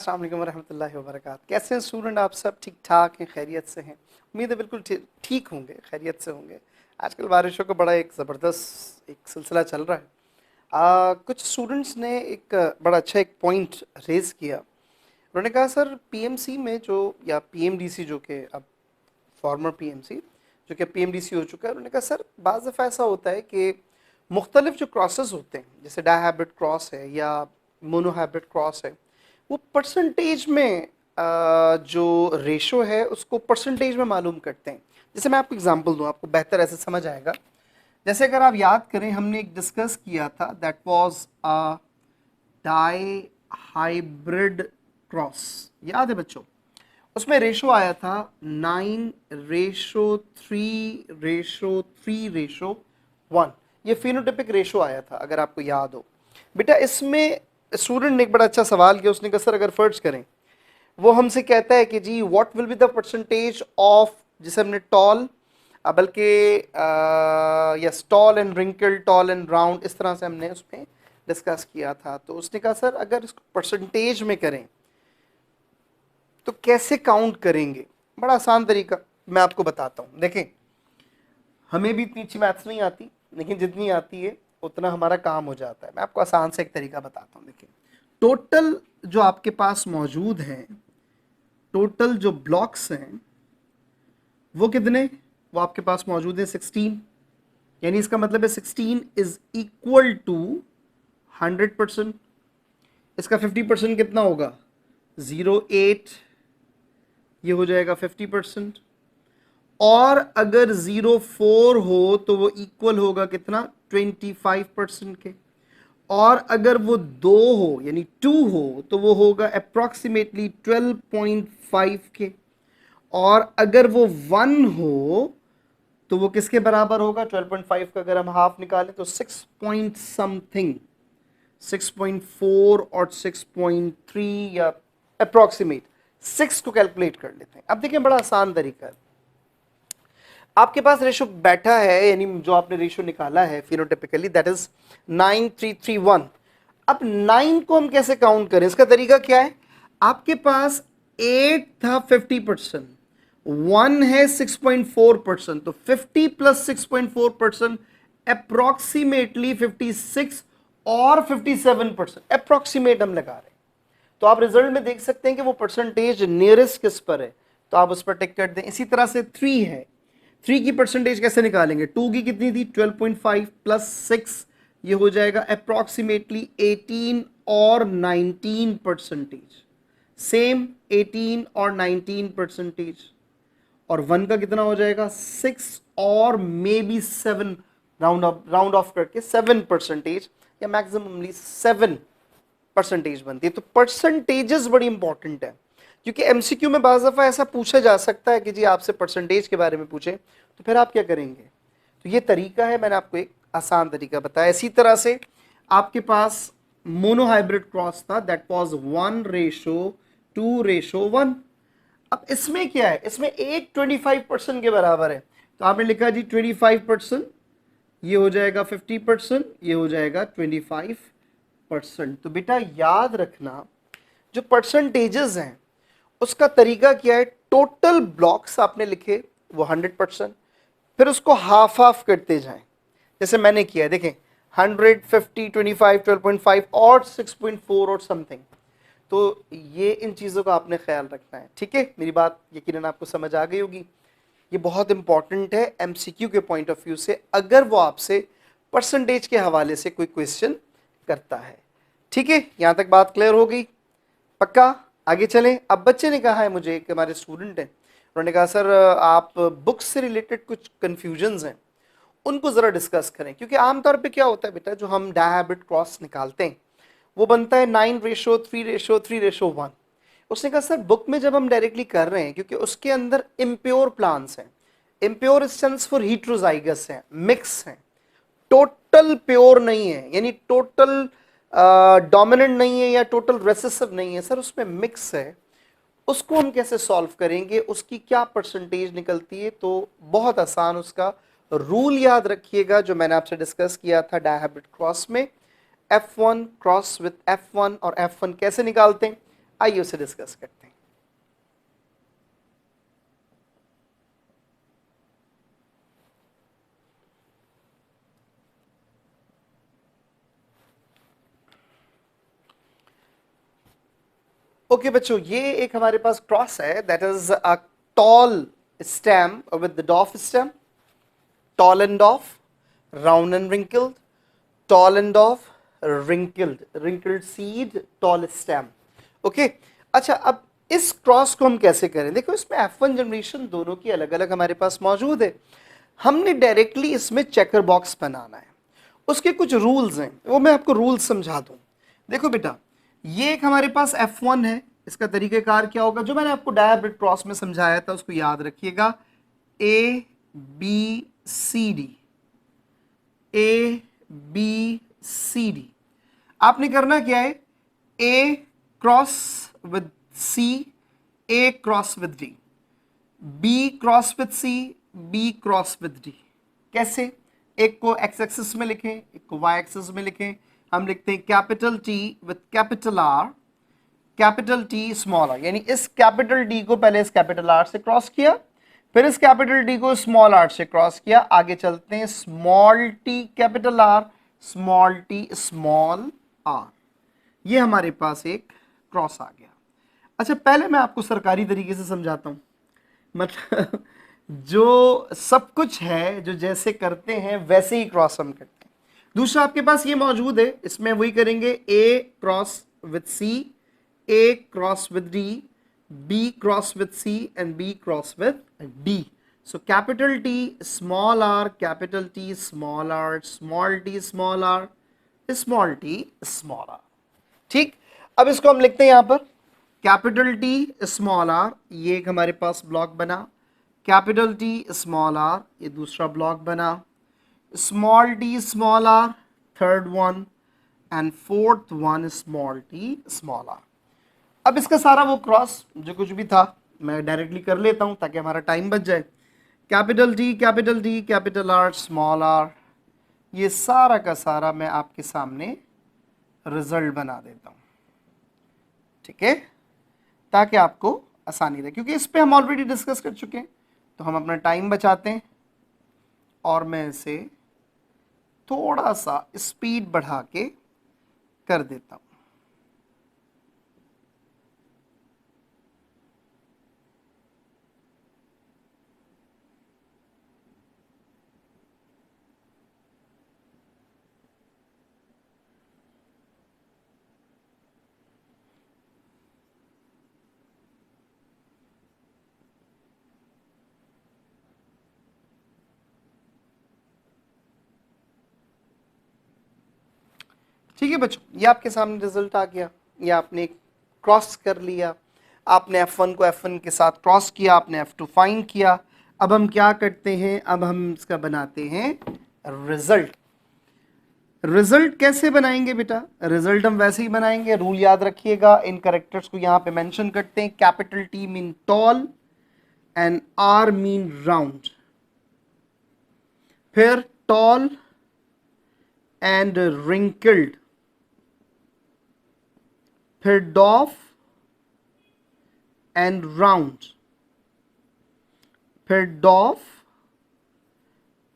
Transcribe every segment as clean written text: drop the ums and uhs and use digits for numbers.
अस्सलाम वालेकुम रहमतुल्लाहि व बरकातहू। कैसे हैं स्टूडेंट? आप सब ठीक ठाक हैं, खैरियत से हैं? उम्मीद है बिल्कुल ठीक होंगे, खैरियत से होंगे। आजकल बारिशों का बड़ा एक ज़बरदस्त एक सिलसिला चल रहा है। कुछ स्टूडेंट्स ने एक बड़ा अच्छा एक पॉइंट रेज़ किया। उन्होंने कहा सर पीएमसी में जो या पीएमडीसी जो कि अब फॉर्मर पीएमसी जो कि पीएमडीसी हो चुका है, उन्होंने कहा सर बाज़ दफ़ा ऐसा होता है कि मुख्तलिफ जो क्रॉसेस होते हैं, जैसे डायहाइब्रिड क्रॉस है या मोनोहाइब्रिड क्रॉस है, वो परसेंटेज में जो रेशो है उसको परसेंटेज में मालूम करते हैं। जैसे मैं आपको एग्जांपल दूं, आपको बेहतर ऐसे समझ आएगा। जैसे अगर आप याद करें, हमने एक डिस्कस किया था, that was a dihybrid cross. याद है बच्चों? उसमें रेशो आया था 9:3:3:1। ये फिनोटिपिक रेशो आया था, अगर आपको याद हो। बेटा इसमें स्टूडेंट ने एक बड़ा अच्छा सवाल किया। उसने कहा सर अगर फर्ज करें, वो हमसे कहता है कि जी what will be the percentage of, जिसे हमने टॉल बल्कि yes tall and wrinkle, tall and round, इस तरह से हमने उसमें डिस्कस किया था। तो उसने कहा सर अगर इसको परसेंटेज में करें तो कैसे काउंट करेंगे? बड़ा आसान तरीका मैं आपको बताता हूँ। देखें, हमें भी इतनी अच्छी मैथ्स नहीं आती, लेकिन जितनी आती है उतना हमारा काम हो जाता है। मैं आपको आसान से एक तरीका बताता हूँ। देखिए, टोटल जो आपके पास मौजूद हैं, टोटल जो ब्लॉक्स हैं वो कितने, वो आपके पास मौजूद है 16। यानी इसका मतलब है 16 इज इक्वल टू 100%। इसका 50% कितना होगा? 0.8, ये हो जाएगा 50%। और अगर 0.4 हो तो वो इक्वल होगा कितना? 25% के। और अगर वो 2 हो यानी 2 हो तो वो होगा अप्रॉक्सीमेटली 12.5 के। और अगर वो 1 हो तो वो किसके बराबर होगा? 12.5 का अगर हम हाफ निकालें तो 6 पॉइंट समथिंग, 6.4 और 6.3 या अप्रॉक्सीमेट 6 को कैलकुलेट कर लेते हैं। अब देखिए, बड़ा आसान तरीका है। आपके पास रेशो बैठा है, यानी जो आपने रेशो निकाला है फिनोटिपिकली, दैट इज 9:3:3:1। अब 9 को हम कैसे काउंट करें? इसका तरीका क्या है? आपके पास 8 था 50%, 1 है 6.4%, तो 50 प्लस 6.4% अप्रोक्सीमेटली 56 और 57% अप्रोक्सीमेट हम लगा रहे हैं। तो आप रिजल्ट में देख सकते हैं कि वो परसेंटेज नियरेस्ट किस पर है, तो आप उस पर टिक कर दें। इसी तरह से 3 है, 3 की परसेंटेज कैसे निकालेंगे? 2 की कितनी थी? 12.5 प्लस 6, ये हो जाएगा अप्रॉक्सीमेटली 18 और 19%। सेम 18 और 19%। और 1 का कितना हो जाएगा? 6 और मे बी 7, राउंड ऑफ करके 7% या मैक्सिममली 7% बनती है। तो परसेंटेजेस बड़ी इंपॉर्टेंट है, क्योंकि एमसीक्यू में बाज़ दफ़ा ऐसा पूछा जा सकता है कि जी आपसे परसेंटेज के बारे में पूछे, तो फिर आप क्या करेंगे? तो ये तरीका है, मैंने आपको एक आसान तरीका बताया। इसी तरह से आपके पास मोनोहाइब्रिड क्रॉस था, दैट वाज 1:2:1। अब इसमें क्या है? इसमें 8 25% के बराबर है, तो आपने लिखा जी 25%, ये हो जाएगा 50%, ये हो जाएगा 25%। तो बेटा याद रखना, जो परसेंटेजेस हैं उसका तरीका क्या है? टोटल ब्लॉक्स आपने लिखे वो 100%, फिर उसको हाफ हाफ करते जाएं, जैसे मैंने किया है। देखें, 100, 50, 25, 12.5 और 6.4 और समथिंग। तो ये इन चीज़ों का आपने ख्याल रखना है, ठीक है? मेरी बात यकीनन आपको समझ आ गई होगी। ये बहुत इंपॉर्टेंट है एमसीक्यू के पॉइंट ऑफ व्यू से, अगर वो आपसे परसेंटेज के हवाले से कोई क्वेश्चन करता है। ठीक है, यहाँ तक बात क्लियर हो गई? पक्का? आगे चलें। अब बच्चे ने कहा है मुझे कि हमारे स्टूडेंट हैं, उन्होंने कहा सर आप बुक्स से रिलेटेड कुछ कन्फ्यूजन्स हैं, उनको ज़रा डिस्कस करें। क्योंकि आमतौर पे क्या होता है बेटा, जो हम डायहाइब्रिड क्रॉस निकालते हैं वो बनता है 9:3:3:1। उसने कहा सर बुक में जब हम डायरेक्टली कर रहे हैं, क्योंकि उसके अंदर इम्प्योर प्लांट्स हैं, इम्प्योर सेंस फॉर हीट्रोजाइगस हैं, मिक्स हैं, टोटल प्योर नहीं है, यानी टोटल डोमिनेंट नहीं है या टोटल रेसेसिव नहीं है, सर उसमें मिक्स है। उसको हम कैसे सॉल्व करेंगे? उसकी क्या परसेंटेज निकलती है? तो बहुत आसान, उसका रूल याद रखिएगा जो मैंने आपसे डिस्कस किया था डायहाइब्रिड क्रॉस में। F1 क्रॉस विद F1, और F1 कैसे निकालते हैं? आइए उसे डिस्कस करते हैं। ओके बच्चों, ये एक हमारे पास क्रॉस है, that is a tall stem with the डॉफ stem, tall and off, round and wrinkled, tall and off, wrinkled, wrinkled seed, tall stem. Okay अच्छा, अब इस क्रॉस को हम कैसे करें? देखो इसमें F1 जनरेशन दोनों की अलग अलग हमारे पास मौजूद है। हमने डायरेक्टली इसमें चेकर बॉक्स बनाना है। उसके कुछ रूल्स हैं, वो मैं आपको रूल्स समझा दूं। देखो बेटा, ये एक हमारे पास F1 है। इसका तरीकेकार क्या होगा? जो मैंने आपको डायब्रिड क्रॉस में समझाया था उसको याद रखिएगा। A B C D, A B C D. आपने करना क्या है? A cross with C, A cross with D, B cross with C, B cross with D. कैसे? एक को एक्स एक्सिस में लिखें, एक को वाई एक्सिस में लिखें। हम लिखते हैं capital T with capital R, capital T small R, यानी इस कैपिटल डी को पहले इस कैपिटल आर से क्रॉस किया, फिर इस कैपिटल डी को स्मॉल आर से क्रॉस किया। आगे चलते हैं, small T capital R, small T small R. ये हमारे पास एक क्रॉस आ गया। अच्छा, पहले मैं आपको सरकारी तरीके से समझाता हूं, मतलब जो सब कुछ है, जो जैसे करते हैं वैसे ही क्रॉस हम करते हैं। दूसरा आपके पास ये मौजूद है, इसमें वही करेंगे, A cross with C, A cross with D, B cross with C and B cross with D. So capital T small r, capital T small r, small t small r, small t small r. ठीक, अब इसको हम लिखते हैं यहां पर capital T small r, ये एक हमारे पास ब्लॉक बना, कैपिटल T स्मॉल r, ये दूसरा ब्लॉक बना, small t small r, third one, and fourth one small t small r। अब इसका सारा वो क्रॉस जो कुछ भी था मैं डायरेक्टली कर लेता हूं ताकि हमारा टाइम बच जाए। Capital T capital D capital R small R, ये सारा का सारा मैं आपके सामने रिजल्ट बना देता हूं, ठीक है, ताकि आपको आसानी रहे, क्योंकि इस पे हम ऑलरेडी डिस्कस कर चुके हैं। तो हम अपना टाइम बचाते हैं और मैं इसे थोड़ा सा स्पीड बढ़ा के कर देता हूं। ठीक है बच्चों, ये आपके सामने रिजल्ट आ गया। ये आपने क्रॉस कर लिया, आपने F1 को F1 के साथ क्रॉस किया, आपने F2 फाइंड किया। अब हम क्या करते हैं? अब हम इसका बनाते हैं रिजल्ट। रिजल्ट कैसे बनाएंगे बेटा? रिजल्ट हम वैसे ही बनाएंगे, रूल याद रखिएगा। इन करेक्टर्स को यहां पे मेंशन करते हैं। Capital T mean tall and R mean round, फिर टॉल एंड रिंकल्ड, फिर डॉफ एंड राउंड, फिर डॉफ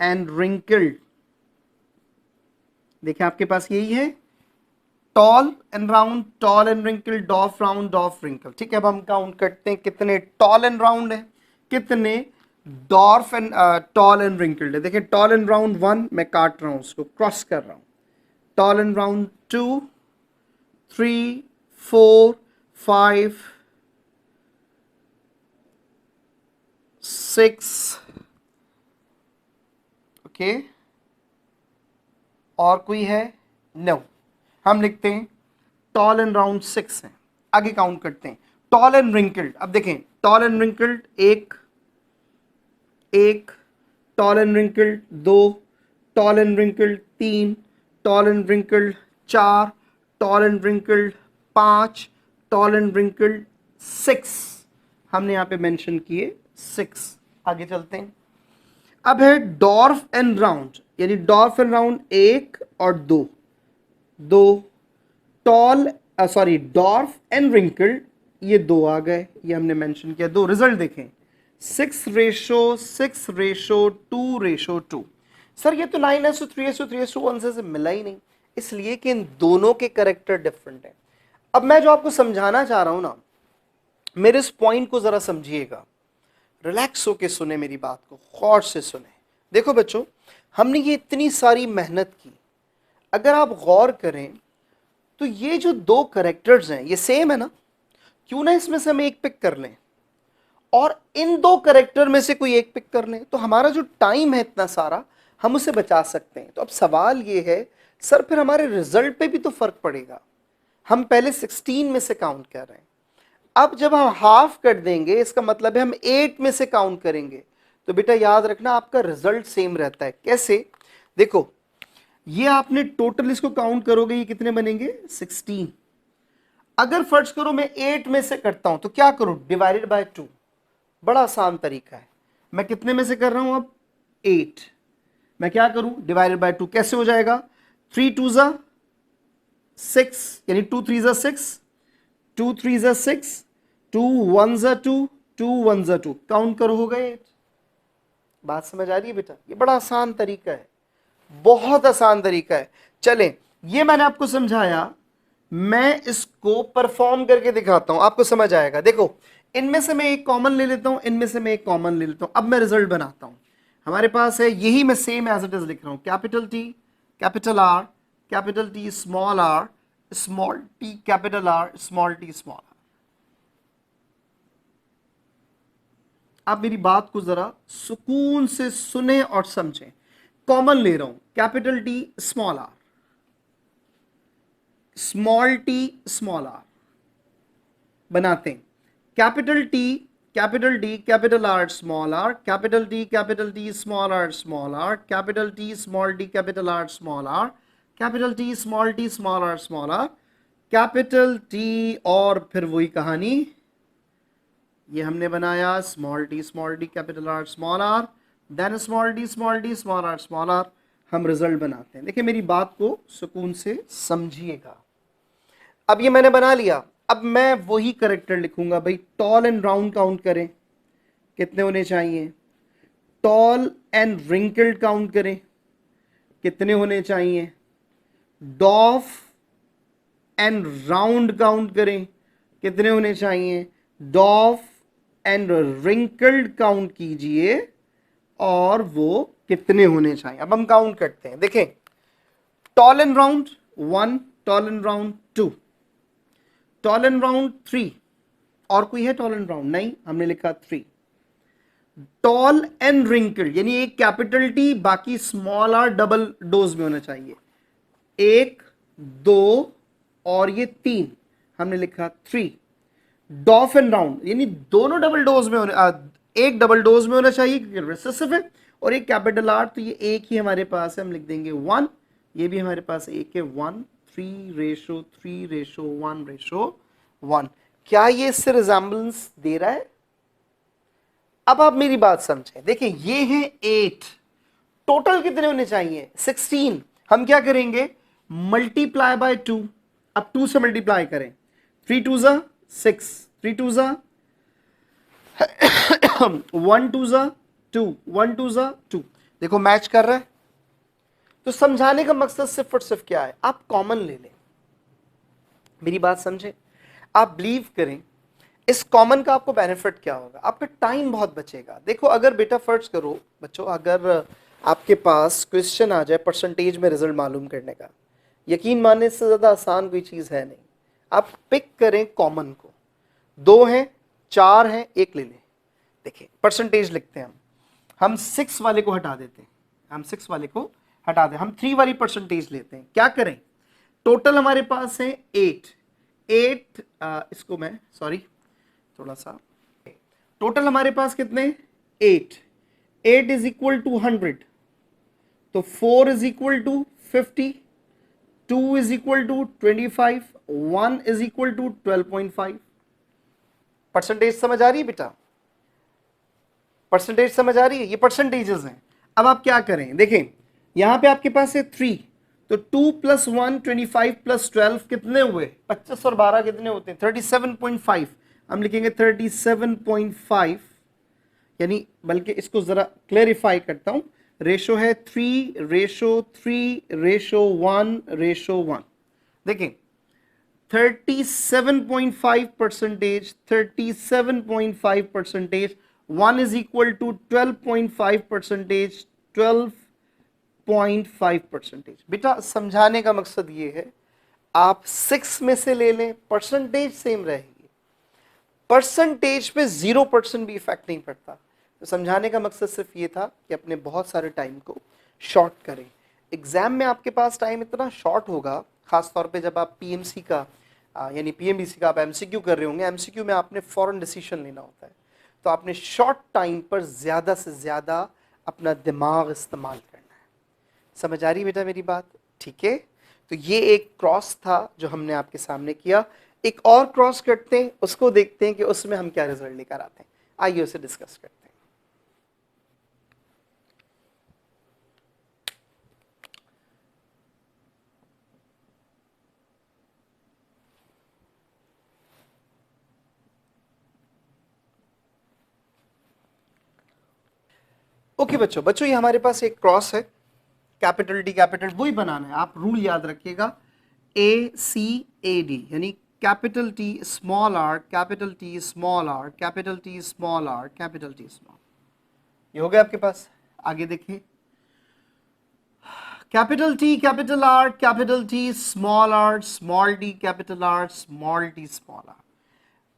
एंड रिंकल्ड। देखिए आपके पास यही है, tall and round, tall and wrinkled, dwarf round, dwarf wrinkle. ठीक है, अब हम काउंट करते हैं कितने टॉल एंड राउंड है, कितने dwarf and tall and wrinkled है। देखिए टॉल एंड राउंड 1, मैं काट रहा हूं उसको, क्रॉस कर रहा हूं। टॉल एंड राउंड 2, 3, 4, 5, 6, ओके, और कोई है? नो, हम लिखते हैं टॉल एंड राउंड 6 है। आगे काउंट करते हैं, टॉल एंड रिंकल्ड। अब देखें, toll and wrinkled 1, toll and wrinkled 2, toll and wrinkled 3, toll and wrinkled 4, toll and wrinkled 5, toll and wrinkled 6। हमने यहाँ पे मेंशन किए 6। आगे चलते हैं। अब है डॉर्फ एंड राउंड, यानी डॉर्फ एंड राउंड 1 और 2, tall sorry dwarf and wrinkled ये 2 आ गए, ये हमने मेंशन किया 2। रिजल्ट देखें 6:6:2:2। सर ये तो 9:3:3:1 से मिला ही नहीं, इसलिए कि इन दोनों के करेक्टर डिफरेंट हैं। अब मैं जो आपको समझाना चाह रहा हूं ना, मेरे इस पॉइंट को जरा समझिएगा, रिलैक्स होके सुने मेरी बात को, गौर से सुने। देखो बच्चों, हमने ये इतनी सारी मेहनत की, अगर आप गौर करें तो ये जो 2 करेक्टर्स हैं ये सेम है ना, क्यों ना इसमें से हम एक पिक कर लें और इन 2 करेक्टर में से कोई एक पिक कर लें, तो हमारा जो टाइम है इतना सारा हम उसे बचा सकते हैं। तो अब सवाल ये है सर फिर हमारे रिजल्ट पे भी तो फर्क पड़ेगा। हम पहले 16 में से काउंट कर रहे हैं, अब जब हम हाफ कर देंगे इसका मतलब है हम 8 में से काउंट करेंगे। तो बेटा याद रखना आपका रिजल्ट सेम रहता है। कैसे? देखो ये आपने टोटल इसको काउंट करोगे, ये कितने बनेंगे 16। अगर फर्ज करो मैं 8 में से करता हूं तो क्या करूं, डिवाइडेड बाय 2। बड़ा आसान तरीका है, मैं कितने में से कर रहा हूं अब 8, मैं क्या करूं डिवाइडेड बाय 2। कैसे हो जाएगा, 3 2 6 यानी 2 3 6, 2 3 6, 2 1 2, 2 1 2, काउंट करो हो गए 8। बात समझ आ रही है बेटा? ये बड़ा आसान तरीका है, बहुत आसान तरीका है। चलें ये मैंने आपको समझाया, मैं इसको परफॉर्म करके दिखाता हूं, आपको समझ आएगा। देखो इनमें से मैं एक कॉमन ले लेता हूं, इनमें से मैं एक कॉमन ले लेता हूं, अब मैं रिजल्ट बनाता हूं। हमारे पास है यही, मैं सेम एज इट इज लिख रहा हूं, capital T capital R, capital T small R, small T capital R, small T small R. आप मेरी बात को जरा सुकून से सुने और समझें। कॉमन ले रहा हूं, capital T small R, small T small R बनाते हैं। Capital T capital R small R, capital T small R small R, capital T small T capital R small R, capital T small T small R small R, capital T, और फिर वही कहानी ये हमने बनाया, small T capital R small R, then small T small R small R. हम result बनाते हैं। देखिए मेरी बात को सुकून से समझिएगा। अब ये मैंने बना लिया, अब मैं वही करेक्टर लिखूंगा भाई। टॉल एंड राउंड काउंट करें, कितने होने चाहिए। टॉल एंड रिंकल्ड काउंट करें, कितने होने चाहिए। डॉफ एंड राउंड काउंट करें, कितने होने चाहिए। डॉफ एंड रिंकल्ड काउंट कीजिए और वो कितने होने चाहिए। अब हम काउंट करते हैं। देखें toll and round 1, toll and round 2, toll and round 3, और कोई है टॉल एंड राउंड? नहीं, हमने लिखा 3। टॉल एंड रिंकल्ड यानी एक कैपिटल टी बाकी स्मॉल आर डबल डोज में होना चाहिए। 1 2 और ये 3, हमने लिखा 3। डॉफ एंड राउंड यानी दोनों डबल डोज में होने, एक डबल डोज में होना चाहिए क्योंकि रिसेसिव है, और एक कैपिटल आर, तो ये एक ही हमारे पास है, हम लिख देंगे 1। ये भी हमारे पास एक है 1, 3:3:1:1। क्या ये इससे रिजेंबलेंस दे रहा है? अब आप मेरी बात समझें। देखिए ये है 8, टोटल कितने होने चाहिए 16। हम क्या करेंगे, मल्टीप्लाई बाय 2। अब 2 से मल्टीप्लाई करें, 3 2 6, 3 2 1 2 2, 1 2 2। देखो मैच कर रहा है। तो समझाने का मकसद सिर्फ और सिर्फ क्या है, आप कॉमन ले लें। मेरी बात समझे, आप बिलीव करें इस कॉमन का आपको बेनिफिट क्या होगा, आपका टाइम बहुत बचेगा। देखो अगर बेटा फर्ज करो बच्चों, अगर आपके पास क्वेश्चन आ जाए परसेंटेज में रिजल्ट मालूम करने का, यकीन मानने से ज़्यादा आसान कोई चीज़ है नहीं। आप पिक करें कॉमन को, 2 हैं 4 हैं, 1 ले लें। देखिए परसेंटेज लिखते हैं हम 6 वाले को हटा देते हैं, हम 6 वाले को हटा दें, हम 3 वाली परसेंटेज लेते हैं। क्या करें, टोटल हमारे पास है 8, इसको मैं सॉरी थोड़ा सा, टोटल हमारे पास कितने 8 इज इक्वल टू 100, तो 4 is equal to 50, 2 is equal to 25, 1 is equal to 12.5। Percentage समझ आ रही है बेटा? परसेंटेज समझ आ रही है? ये परसेंटेजेस हैं। अब आप क्या करें, देखें यहां पे आपके पास है 3, तो 2 + 1 25 + 12 कितने हुए 25 और 12 कितने होते हैं 37.5। हम लिखेंगे 37.5, यानी बल्कि इसको ज़रा क्लैरिफाई करता हूँ, रेशो है 3:3:1:1। देखें 37.5%, 37.5%, 1 इज इक्वल टू 12.5%, 12.5%। बेटा समझाने का मकसद ये है, आप 6 में से ले लें, परसेंटेज सेम रहेगी, परसेंटेज पे 0% भी इफेक्ट नहीं पड़ता। तो समझाने का मकसद सिर्फ ये था कि अपने बहुत सारे टाइम को शॉर्ट करें। एग्जाम में आपके पास टाइम इतना शॉर्ट होगा, खास तौर पे जब आप पीएमसी का यानी पीएमबीसी का आप एमसीक्यू कर रहे होंगे, एमसीक्यू में आपने फौरन डिसीजन लेना होता है, तो आपने शॉर्ट टाइम पर ज़्यादा से ज़्यादा अपना दिमाग इस्तेमाल करना है। समझ आ रही बेटा मेरी बात? ठीक है, तो ये एक क्रॉस था जो हमने आपके सामने किया। एक और क्रॉस करते हैं, उसको देखते हैं कि उसमें हम क्या रिजल्ट लेकर आते हैं। आइए उसे डिस्कस करते हैं। ओके बच्चों, ये हमारे पास एक क्रॉस है, कैपिटल डी कैपिटल, वही बनाना है। आप रूल याद रखिएगा, ACAD, यानी capital T small R, capital T small R, capital T small R, capital T small. ये हो गया आपके पास। आगे देखिए, capital T capital R, capital T small R, small D capital R, small T small R.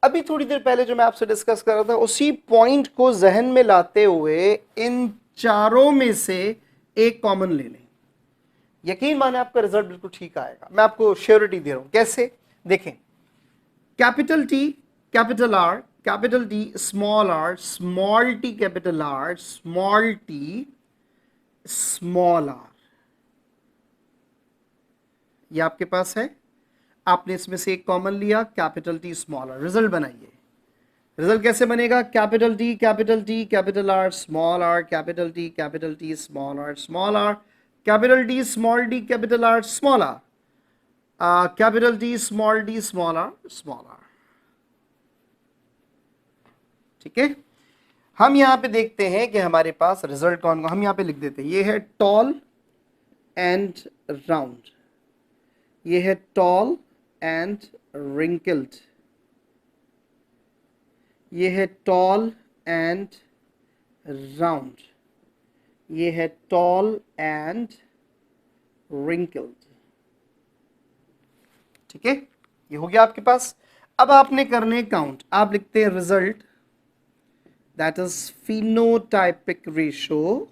अभी थोड़ी देर पहले जो मैं आपसे डिस्कस कर रहा था, उसी पॉइंट को जहन में लाते हुए इन चारों में से एक कॉमन ले लें, यकीन माने आपका रिजल्ट बिल्कुल ठीक आएगा। मैं आपको श्योरिटी दे रहा हूं। कैसे? देखें, capital T capital R, capital T small R, small T capital R, small T small R, ये आपके पास है। आपने इसमें से एक कॉमन लिया, capital T small R. Result बनाइए। रिजल्ट कैसे बनेगा? Capital T capital R small R, capital T small R small R, capital T small D capital R small R, capital T small D small R small R. ठीक है, हम यहां पे देखते हैं कि हमारे पास रिजल्ट कौन कौन, हम यहां पे लिख देते हैं। ये है टॉल एंड राउंड, ये है टॉल एंड रिंकल्ड, ये है टॉल एंड राउंड, ये है टॉल एंड रिंकल्ड। ठीक है, ये हो गया आपके पास। अब आपने करने काउंट, आप लिखते हैं result that is phenotypic ratio,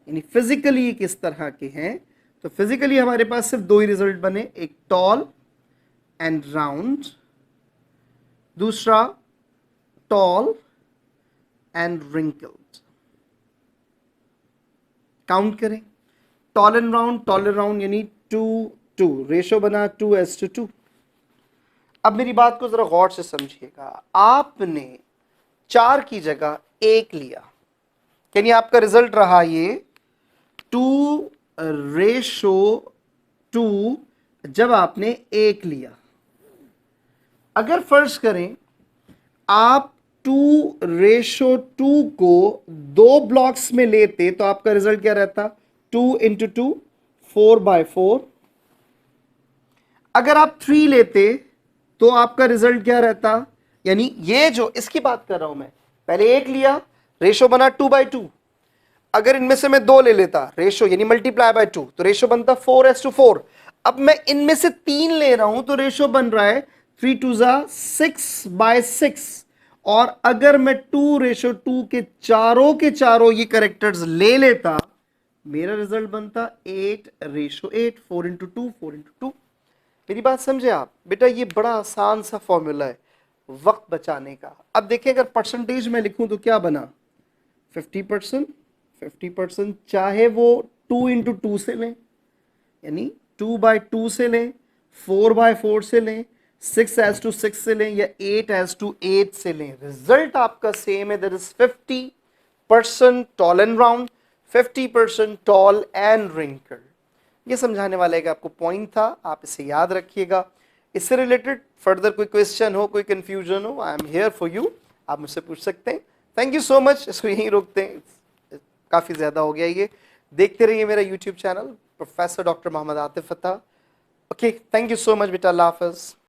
यानी फिजिकली किस तरह के हैं। तो फिजिकली हमारे पास सिर्फ दो ही रिजल्ट बने, एक टॉल एंड राउंड, दूसरा टॉल एंड रिंकल्ड। काउंट करें, टॉल एंड राउंड यानी 2:2, रेशो बना 2:2। अब मेरी बात को जरा गौर से समझिएगा, आपने 4 की जगह 1 लिया, यानी आपका रिजल्ट रहा ये 2:2 जब आपने 1 लिया। अगर फर्ज करें आप 2:2 को 2 ब्लॉक्स में लेते तो आपका रिजल्ट क्या रहता? 2 × 2 4/4। अगर आप 3 लेते तो आपका रिजल्ट क्या रहता? यानी ये जो इसकी बात कर रहा हूं मैं, पहले 1 लिया, रेशो बना 2/2। अगर इनमें से मैं 2 ले लेता, रेशो यानी मल्टीप्लाई बाय 2, तो रेशो बनता 4:4। अब मैं इनमें से 3 ले रहा हूं तो रेशो बन रहा है 3×2 6/6। और अगर मैं 2:2 के चारों ये करेक्टर्स ले लेता, मेरा रिजल्ट बनता 8:8, 4×2 4×2। मेरी बात समझे आप? बेटा ये बड़ा आसान सा फॉर्मूला है वक्त बचाने का। अब देखिए, अगर परसेंटेज में लिखूं तो क्या बना? 50%, 50%, चाहे वो 2×2 से लें, यानी 2/2 से लें, 4/4 से लें, 6:6 से लें, या 8:8 से लें, रिजल्ट आपका सेम है। That is 50% tall and round, 50% tall and wrinkle. ये समझाने वाला एक आपको पॉइंट था, आप इसे याद रखिएगा। इससे रिलेटेड फर्दर कोई क्वेश्चन हो, कोई कंफ्यूजन हो, I am here for you, आप मुझसे पूछ सकते हैं। थैंक यू सो मच, इसको यहीं रोकते हैं, काफ़ी ज़्यादा हो गया ये। देखते रहिए मेरा YouTube channel professor doctor Mohammad Atif Ata. Okay, thank you so much बेटा, अल्लाह हाफ़िज़।